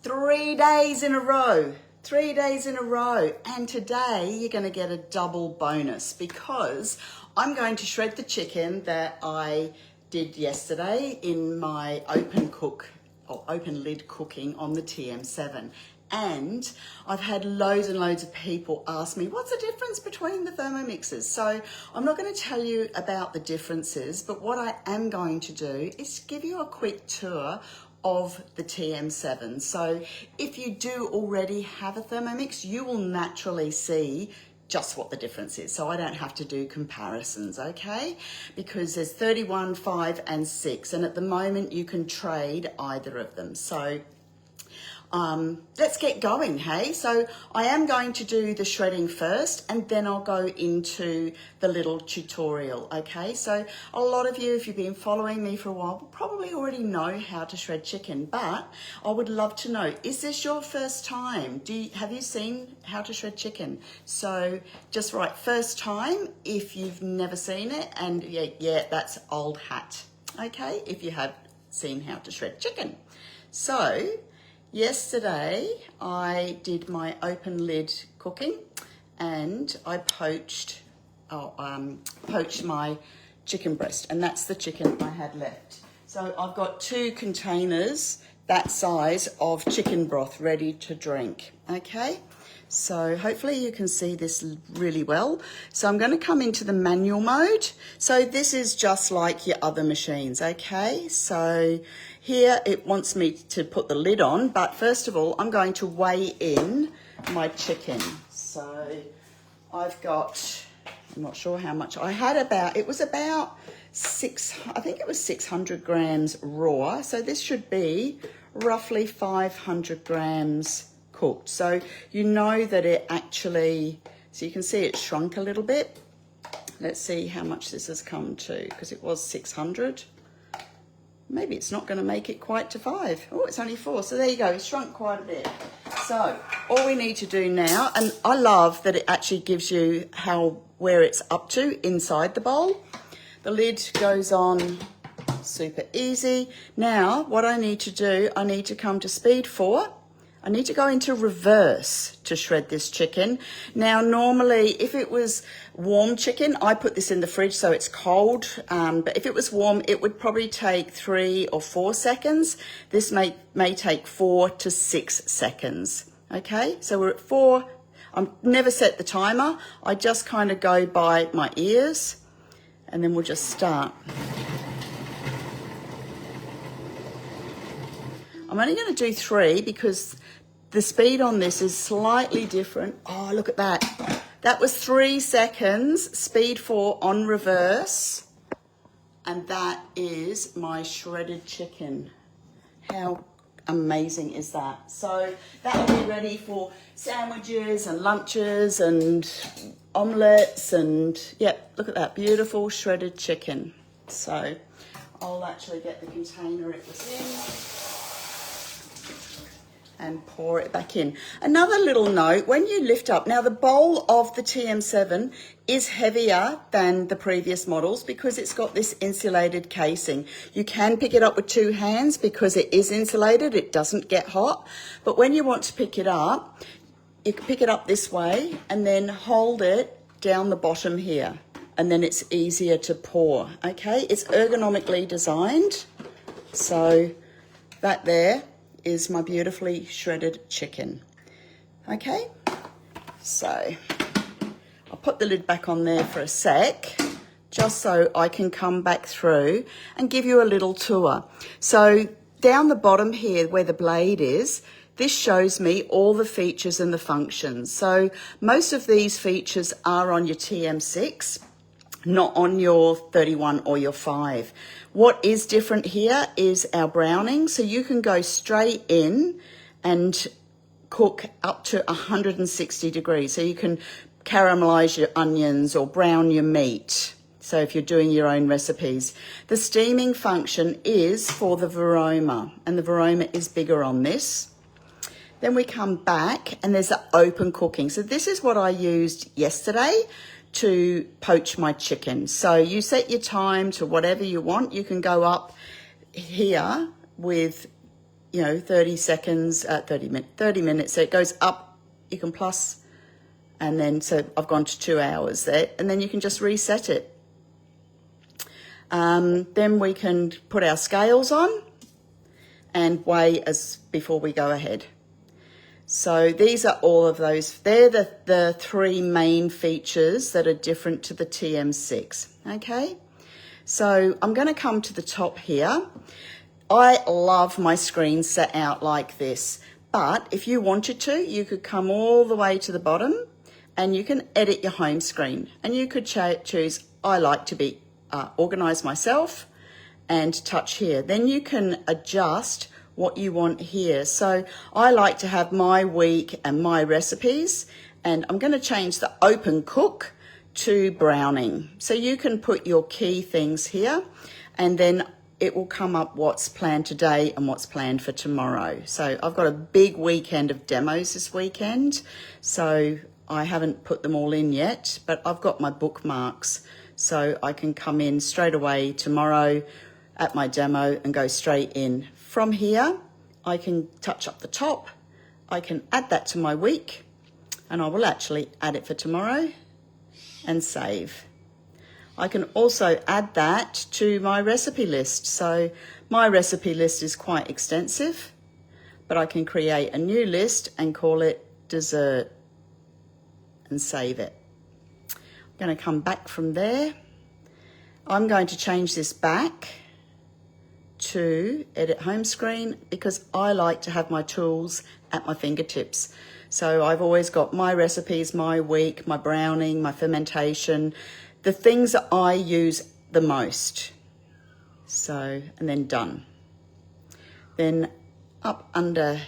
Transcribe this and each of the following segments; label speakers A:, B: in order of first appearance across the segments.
A: 3 days in a row. 3 days in a row. And today you're going to get a double bonus because I'm going to shred the chicken that I did yesterday in my open lid cooking on the TM7. And I've had loads and loads of people ask me, what's the difference between the Thermomixes? So I'm not going to tell you about the differences, but what I am going to do is give you a quick tour of the TM7. So if you do already have a Thermomix, you will naturally see just what the difference is. So I don't have to do comparisons, okay? Because there's 31, 5 and 6. And at the moment you can trade either of them. So let's get going, hey? So I am going to do the shredding first and then I'll go into the little tutorial, okay? So a lot of you, if you've been following me for a while, will probably already know how to shred chicken, but I would love to know, is this your first time? Have you seen how to shred chicken? So just write first time if you've never seen it, and yeah, that's old hat, okay? If you have seen how to shred chicken. So yesterday, I did my open lid cooking and I poached my chicken breast, and that's the chicken I had left. So I've got 2 containers that size of chicken broth ready to drink, okay? So hopefully you can see this really well. So I'm going to come into the manual mode. So this is just like your other machines, okay? So here it wants me to put the lid on, but first of all, I'm going to weigh in my chicken. So I've got, I'm not sure how much, I had about, it was about 600 grams raw. So this should be roughly 500 grams cooked. So you know that it actually, so you can see it shrunk a little bit. Let's see how much this has come to, because it was 600. Maybe it's not going to make it quite to 5. Oh, it's only 4. So there you go, it's shrunk quite a bit. So all we need to do now, and I love that it actually gives you where it's up to inside the bowl. The lid goes on super easy. Now what I need to do, I need to come to speed 4. I need to go into reverse to shred this chicken. Now, normally, if it was warm chicken, I put this in the fridge so it's cold. But if it was warm, it would probably take 3 or 4 seconds. This may take 4 to 6 seconds. Okay, so we're at 4. I've never set the timer. I just kind of go by my ears, and then we'll just start. I'm only going to do 3 because the speed on this is slightly different. Oh, look at that. That was 3 seconds, speed 4 on reverse. And that is my shredded chicken. How amazing is that? So that'll be ready for sandwiches and lunches and omelettes and, yeah, look at that beautiful shredded chicken. So I'll actually get the container it was in and pour it back in. Another little note, when you lift up, now the bowl of the TM7 is heavier than the previous models because it's got this insulated casing. You can pick it up with 2 hands because it is insulated, it doesn't get hot. But when you want to pick it up, you can pick it up this way and then hold it down the bottom here. And then it's easier to pour, okay? It's ergonomically designed. So that there is my beautifully shredded chicken. Okay, so I'll put the lid back on there for a sec, just so I can come back through and give you a little tour. So down the bottom here where the blade is, this shows me all the features and the functions. So most of these features are on your TM6, not on your 31 or your 5. What is different here is our browning. So you can go straight in and cook up to 160 degrees. So you can caramelize your onions or brown your meat. So if you're doing your own recipes. The steaming function is for the Varoma, and the Varoma is bigger on this. Then we come back and there's the open cooking. So this is what I used yesterday to poach my chicken. So you set your time to whatever you want. You can go up here with 30 seconds, 30 minutes. So it goes up, you can plus, and then, so I've gone to 2 hours there, and then you can just reset it. Then we can put our scales on and weigh as before we go ahead. So these are all of those. They're the 3 main features that are different to the TM6, okay? So I'm going to come to the top here. I love my screen set out like this, but if you wanted to, you could come all the way to the bottom and you can edit your home screen, and you could choose, I like to be organized myself, and touch here. Then you can adjust what you want here. So I like to have my week and my recipes, and I'm going to change the open cook to browning. So you can put your key things here, and then it will come up what's planned today and what's planned for tomorrow. So I've got a big weekend of demos this weekend, so I haven't put them all in yet, but I've got my bookmarks, so I can come in straight away tomorrow at my demo and go straight in. From here, I can touch up the top, I can add that to my week, and I will actually add it for tomorrow and save. I can also add that to my recipe list. So my recipe list is quite extensive, but I can create a new list and call it dessert and save it. I'm going to come back from there. I'm going to change this back to edit home screen because I like to have my tools at my fingertips. So I've always got my recipes, my week, my browning, my fermentation, the things that I use the most. So, and then done. Then up under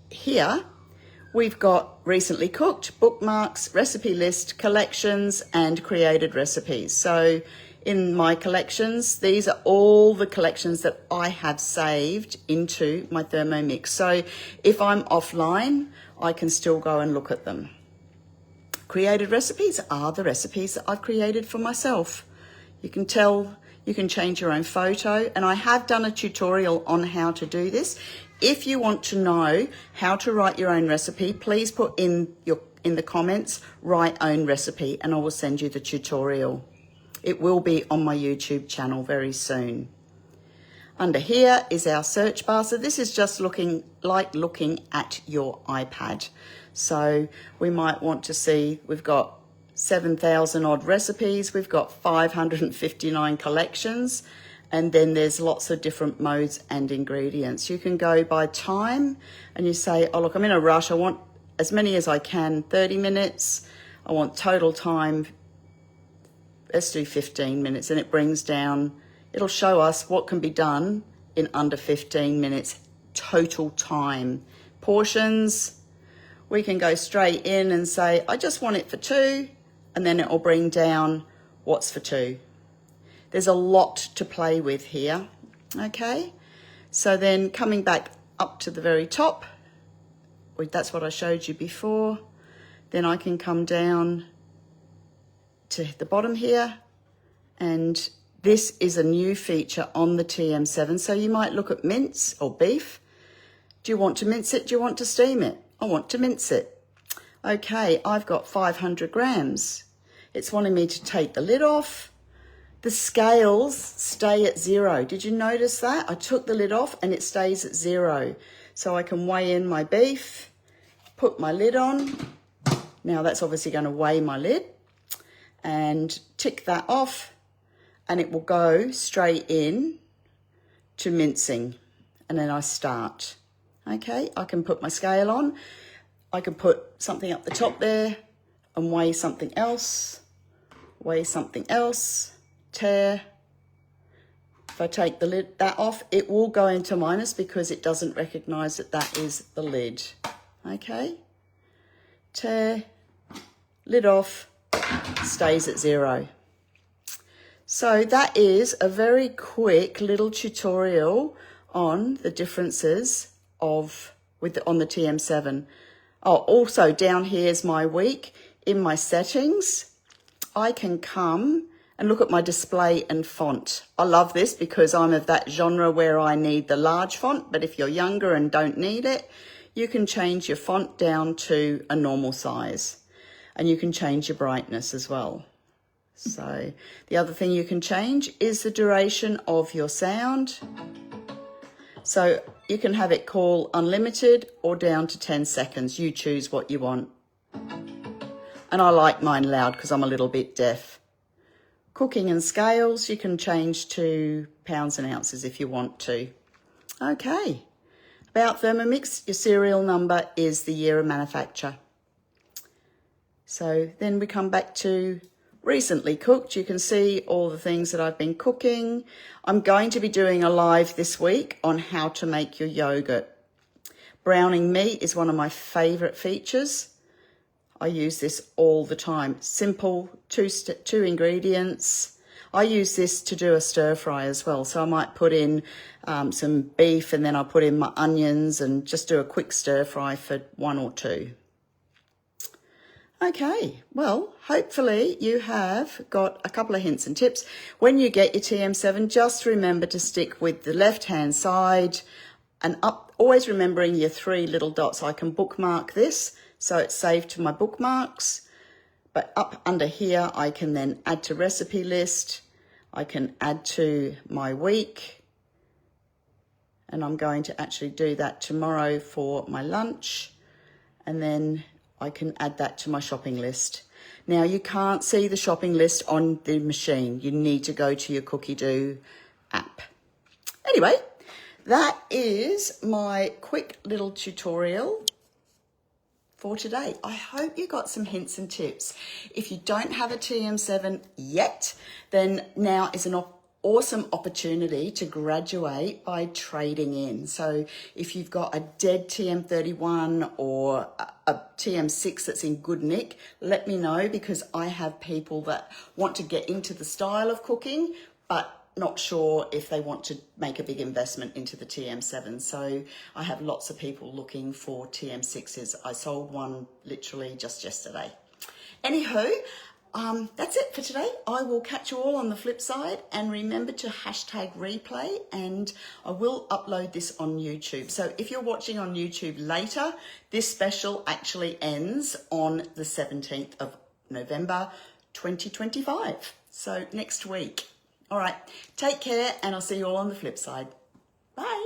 A: here, we've got recently cooked, bookmarks, recipe list, collections, and created recipes. So in my collections, these are all the collections that I have saved into my Thermomix. So if I'm offline, I can still go and look at them. Created recipes are the recipes that I've created for myself. You can tell, you can change your own photo, and I have done a tutorial on how to do this. If you want to know how to write your own recipe, please put in the comments, write own recipe, and I will send you the tutorial. It will be on my YouTube channel very soon. Under here is our search bar. So this is just looking at your iPad. So we might want to see, we've got 7,000 odd recipes, we've got 559 collections, and then there's lots of different modes and ingredients. You can go by time and you say, oh look, I'm in a rush, I want as many as I can, 30 minutes, I want total time, let's do 15 minutes, and it brings down, it'll show us what can be done in under 15 minutes, total time. Portions, we can go straight in and say, I just want it for 2, and then it will bring down what's for 2. There's a lot to play with here, okay? So then coming back up to the very top, that's what I showed you before. Then I can come down to the bottom here, and this is a new feature on the TM7. So you might look at mince or beef. Do you want to mince it? Do you want to steam it? I want to mince it. Okay, I've got 500 grams. It's wanting me to take the lid off. The scales stay at 0. Did you notice that? I took the lid off and it stays at 0. So I can weigh in my beef, put my lid on. Now that's obviously going to weigh my lid, and tick that off, and it will go straight in to mincing, and then I start. Okay, I can put my scale on, I can put something up the top there and weigh something else, tear. If I take the lid that off, it will go into minus because it doesn't recognize that that is the lid. Okay, tear, lid off, stays at 0. So that is a very quick little tutorial on the differences on the TM7. Oh, also down here is my week. In my settings, I can come And look at my display and font. I love this because I'm of that genre where I need the large font, but if you're younger and don't need it, you can change your font down to a normal size. And you can change your brightness as well. So the other thing you can change is the duration of your sound. So you can have it call unlimited or down to 10 seconds. You choose what you want. And I like mine loud because I'm a little bit deaf. Cooking and scales, you can change to pounds and ounces if you want to. Okay, about Thermomix, your serial number is the year of manufacture. So then we come back to recently cooked. You can see all the things that I've been cooking. I'm going to be doing a live this week on how to make your yogurt. Browning meat is one of my favourite features. I use this all the time. Simple, two ingredients. I use this to do a stir fry as well. So I might put in some beef and then I'll put in my onions and just do a quick stir fry for 1 or 2. Okay, well, hopefully you have got a couple of hints and tips. When you get your TM7, just remember to stick with the left-hand side and up, always remembering your 3 little dots. I can bookmark this, so it's saved to my bookmarks. But up under here, I can then add to recipe list. I can add to my week. And I'm going to actually do that tomorrow for my lunch. And then I can add that to my shopping list. Now, you can't see the shopping list on the machine. You need to go to your Cookie Do app. Anyway, that is my quick little tutorial for today. I hope you got some hints and tips. If you don't have a TM7 yet, then now is an awesome opportunity to graduate by trading in. So if you've got a dead TM31 or a TM6 that's in good nick, let me know, because I have people that want to get into the style of cooking but not sure if they want to make a big investment into the TM7. So I have lots of people looking for TM6s. I sold one literally just yesterday. Anywho, that's it for today. I will catch you all on the flip side, and remember to hashtag replay, and I will upload this on YouTube. So if you're watching on YouTube later, this special actually ends on the 17th of November 2025. So next week. All right, take care, and I'll see you all on the flip side. Bye.